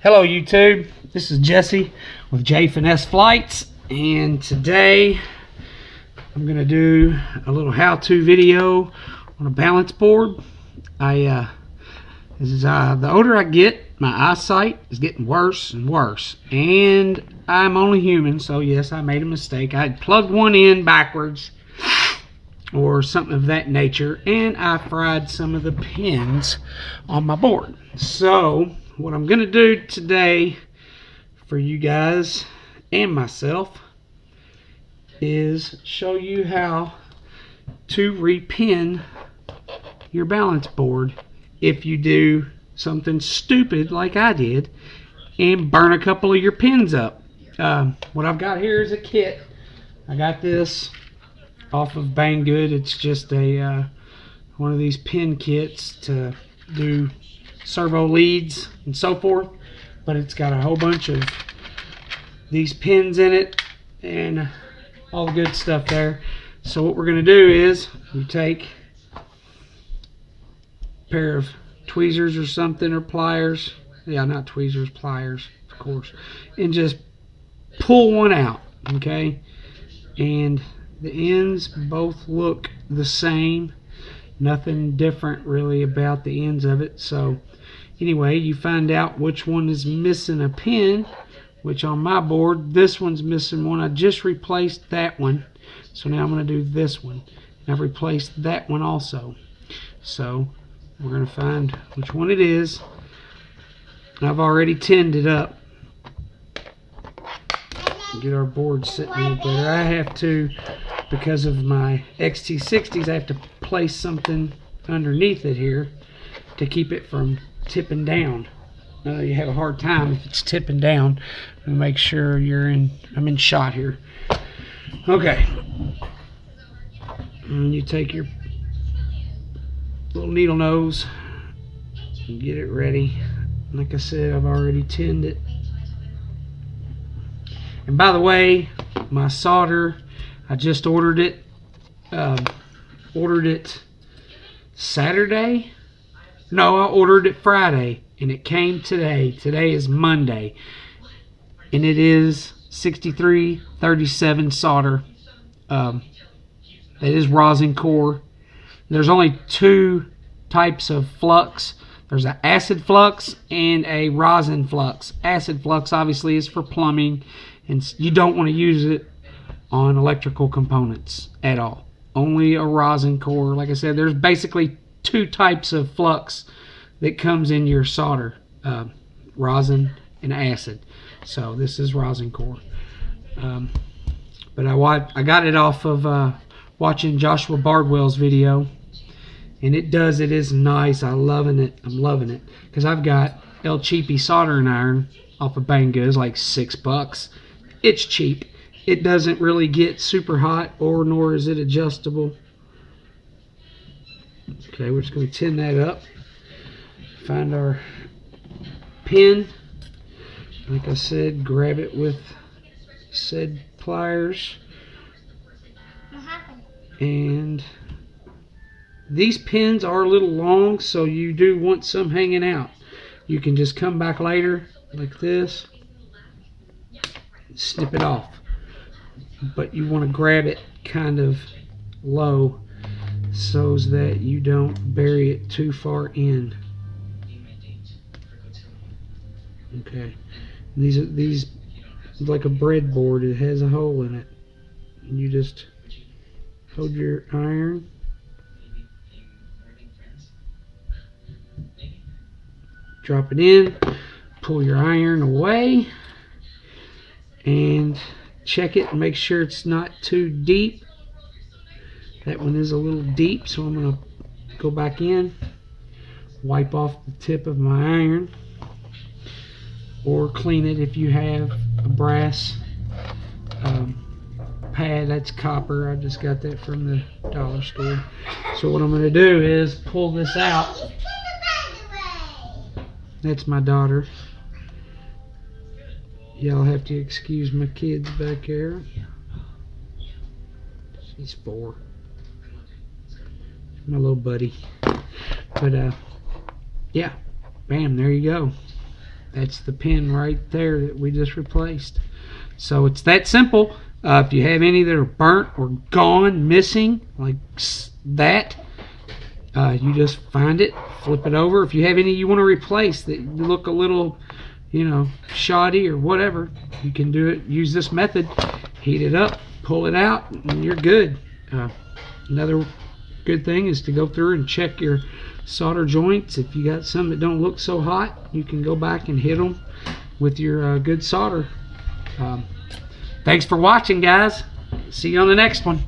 Hello YouTube, this is Jesse with J.FINESSE Flights, and today I'm going to do a little how-to video on a balance board. The older I get, my eyesight is getting worse and worse, and I'm only human, so yes, I made a mistake. I had plugged one in backwards or something of that nature, and I fried some of the pins on my board. So what I'm going to do today for you guys and myself is show you how to repin your balance board if you do something stupid like I did and burn a couple of your pins up. What I've got here is a kit. I got this off of Banggood. It's just a one of these pin kits to do servo leads and so forth, but it's got a whole bunch of these pins in it and all the good stuff there. So what we're going to do is we take a pair of tweezers or something, or pliers, not tweezers, pliers of course, and just pull one out, okay? And the ends both look the same, nothing different really about the ends of it. So anyway, you find out which one is missing a pin, which on my board, this one's missing one. I just replaced that one. So now I'm going to do this one. And I've replaced that one also. So we're going to find which one it is. I've already tinned it up. Get our board sitting a little better. I have to, because of my XT60s, I have to place something underneath it here to keep it from tipping down. You have a hard time if it's tipping down. And make sure I'm in shot here. Okay. And you take your little needle nose and get it ready. Like I said, I've already tinned it. And by the way, my solder, I just ordered it. Ordered it Saturday. No, I ordered it Friday, and it came today. Today is Monday, and it is 6337 solder. That is rosin core. There's only two types of flux. There's an acid flux and a rosin flux. Acid flux obviously is for plumbing, and you don't want to use it on electrical components at all. Only a rosin core. Like I said, there's basically two types of flux that comes in your solder, rosin and acid. So this is rosin core. But I got it off of watching Joshua Bardwell's video, and it is nice. I'm loving it because I've got El Cheapy soldering iron off of Banggood. It's like $6. It's cheap. It doesn't really get super hot, nor is it adjustable. Okay, we're just going to tin that up. Find our pin. Like I said, grab it with said pliers. And these pins are a little long, so you do want some hanging out. You can just come back later like this, snip it off. But you want to grab it kind of low so that you don't bury it too far in. Okay, these like a breadboard. It has a hole in it, and you just hold your iron, drop it in, pull your iron away, and check it and make sure it's not too deep. That one is a little deep, so I'm going to go back in, wipe off the tip of my iron, or clean it if you have a brass pad. That's copper. I just got that from the dollar store. So what I'm going to do is pull this out. That's my daughter. Y'all have to excuse my kids back there. She's 4. My little buddy. But yeah, bam, there you go. That's the pin right there that we just replaced. So it's that simple. If you have any that are burnt or gone, missing, like that, you just find it, flip it over. If you have any you want to replace that look a little, you know, shoddy or whatever, you can do it. Use this method. Heat it up, pull it out, and you're good. Another good thing is to go through and check your solder joints. If you got some that don't look so hot, you can go back and hit them with your good solder. Thanks for watching, guys. See you on the next one.